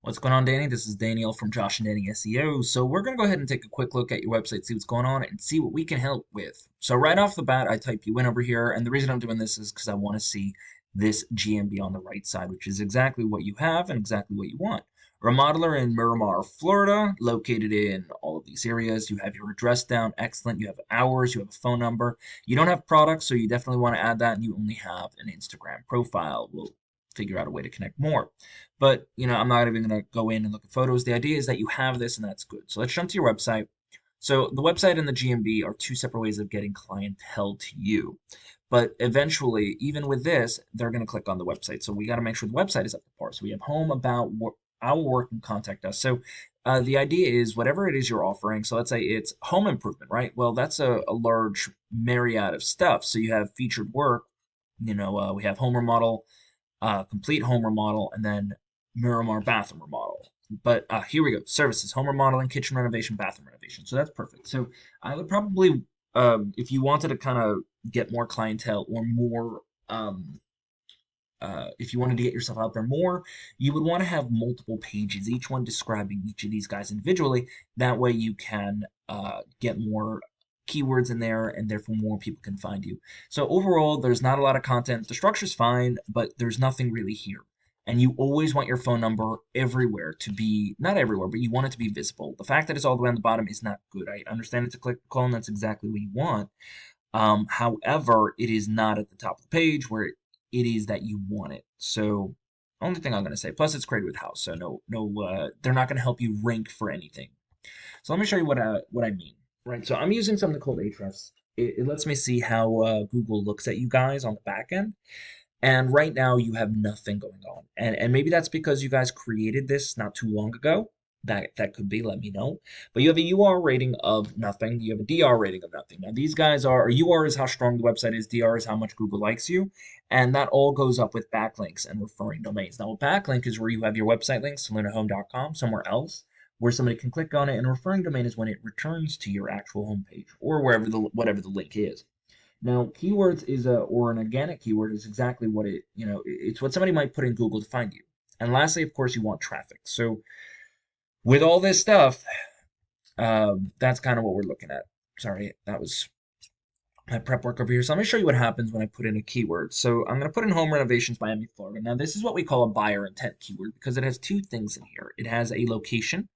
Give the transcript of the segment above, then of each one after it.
What's going on, Danny? This is Daniel from Josh and Danny SEO. So we're going to go ahead and take a quick look at your website, see what's going on, and see what we can help with. So right off the bat, I type you in over here, and the reason I'm doing this is because I want to see this GMB on the right side, which is exactly what you have and exactly what you want. Remodeler in Miramar, Florida, located in all of these areas. You have your address down, excellent. You have hours, you have a phone number. You don't have products, so you definitely want to add that, and you only have an Instagram profile. We'll figure out a way to connect more. But, I'm not even going to go in and look at photos. The idea is that you have this and that's good. So let's jump to your website. So the website and the GMB are two separate ways of getting clientele to you. But eventually, even with this, they're going to click on the website. So we got to make sure the website is up to par. So we have home, about, our work, and contact us. So the idea is whatever it is you're offering. So let's say it's home improvement, right? Well, that's a large myriad of stuff. So you have featured work. We have home remodel, complete home remodel, and then Miramar bathroom remodel. But here we go. Services, home remodeling, kitchen renovation, bathroom renovation. So that's perfect. So I would probably, if you wanted to kind of get more clientele or more, if you wanted to get yourself out there more, you would want to have multiple pages, each one describing each of these guys individually. That way you can get more keywords in there and therefore more people can find you. So overall, there's not a lot of content. The structure's fine, but there's nothing really here. And you always want your phone number everywhere to be, not everywhere, but you want it to be visible. The fact that it's all the way on the bottom is not good. I understand it's a click call and that's exactly what you want. However, it is not at the top of the page where it is that you want it. So only thing I'm going to say, plus it's created with house. So they're not going to help you rank for anything. So let me show you what I mean. Right, so I'm using something called Ahrefs. It lets me see how Google looks at you guys on the back end. And right now you have nothing going on. And maybe that's because you guys created this not too long ago. That could be, let me know. But you have a UR rating of nothing. You have a DR rating of nothing. Now these guys are, UR is how strong the website is, DR is how much Google likes you. And that all goes up with backlinks and referring domains. Now a backlink is where you have your website links, solunahome.com, somewhere else, where somebody can click on it, and a referring domain is when it returns to your actual homepage or whatever the link is. Now, keywords is or an organic keyword is exactly what it's what somebody might put in Google to find you. And lastly, of course, you want traffic. So with all this stuff, that's kind of what we're looking at. Sorry, that was my prep work over here. So I'm going to show you what happens when I put in a keyword. So I'm going to put in home renovations, Miami, Florida. Now, this is what we call a buyer intent keyword because it has two things in here. It has a location,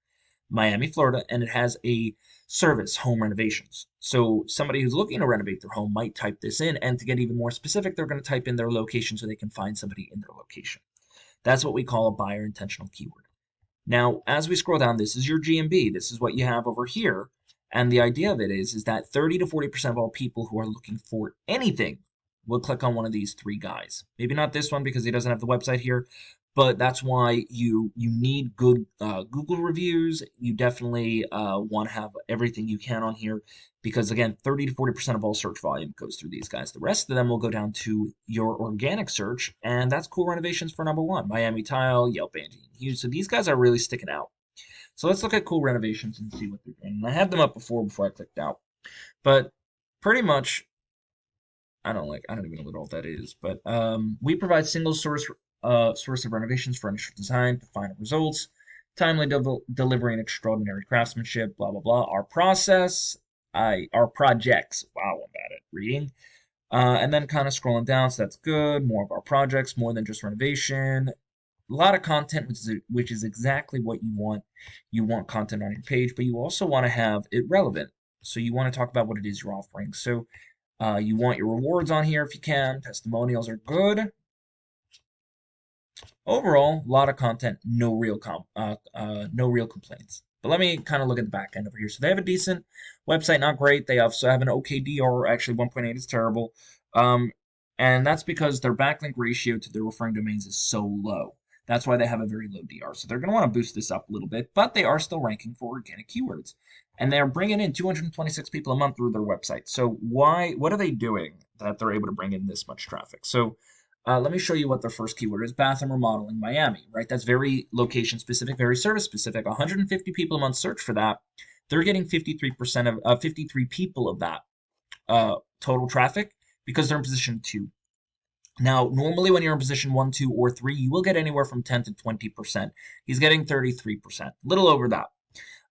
Miami, Florida, and it has a service, home renovations. So somebody who's looking to renovate their home might type this in, and to get even more specific, they're going to type in their location so they can find somebody in their location. That's what we call a buyer intentional keyword. Now, as we scroll down, this is your GMB. This is what you have over here. And the idea of it is that 30 to 40% of all people who are looking for anything will click on one of these three guys. Maybe not this one because he doesn't have the website here, but that's why you need good Google reviews. You definitely want to have everything you can on here because, again, 30 to 40% of all search volume goes through these guys. The rest of them will go down to your organic search, and that's Kool Renovations for number one, Miami Tile, Yelp, Angie, and Hughes. So these guys are really sticking out. So let's look at Kool Renovations and see what they're doing. And I had them up before I clicked out, but pretty much I don't even know what all that is, but we provide single source of renovations for initial design to final results, timely delivery and extraordinary craftsmanship, blah blah blah. Our projects. Wow, I'm bad at reading. And then kind of scrolling down, so that's good. More of our projects, more than just renovation. A lot of content, which is exactly what you want. You want content on your page, but you also want to have it relevant. So you want to talk about what it is you're offering. So you want your rewards on here if you can. Testimonials are good. Overall, a lot of content, no real complaints. But let me kind of look at the back end over here. So they have a decent website, not great. They also have an okay DR, actually 1.8 is terrible. And that's because their backlink ratio to their referring domains is so low. That's why they have a very low DR. So they're going to want to boost this up a little bit, but they are still ranking for organic keywords. And they're bringing in 226 people a month through their website. So what are they doing that they're able to bring in this much traffic? So let me show you what their first keyword is. Bathroom remodeling, Miami, right? That's very location specific, very service specific. 150 people a month search for that. They're getting 53% of 53 people of that total traffic because they're in position 2. Now, normally when you're in position one, two, or three, you will get anywhere from 10 to 20%. He's getting 33%, little over that.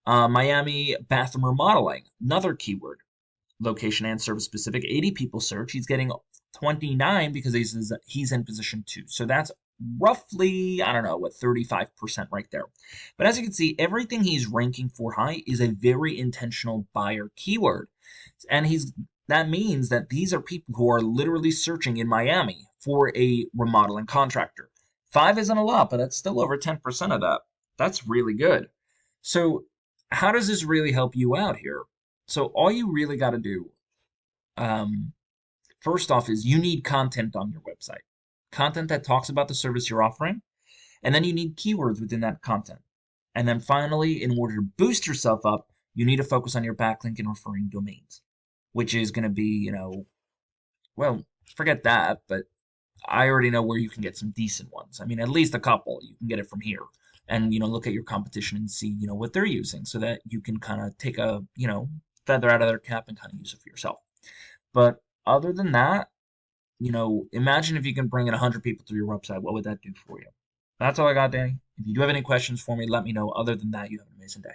Miami bathroom remodeling, another keyword, location and service specific. 80 people search. He's getting 29 because he's in position two. So that's roughly, I don't know, what, 35% right there. But as you can see, everything he's ranking for high is a very intentional buyer keyword. And that means that these are people who are literally searching in Miami for a remodeling contractor. Five isn't a lot, but that's still over 10% of that. That's really good. So, how does this really help you out here? So, all you really got to do, um, first off, is you need content on your website, content that talks about the service you're offering, and then you need keywords within that content. And then finally, in order to boost yourself up, you need to focus on your backlink and referring domains, which is going to be, well, forget that, but I already know where you can get some decent ones. I mean, at least a couple. You can get it from here. And, look at your competition and see, what they're using so that you can kind of take a, feather out of their cap and kind of use it for yourself. But other than that, imagine if you can bring in 100 people to your website. What would that do for you? That's all I got, Danny. If you do have any questions for me, let me know. Other than that, you have an amazing day.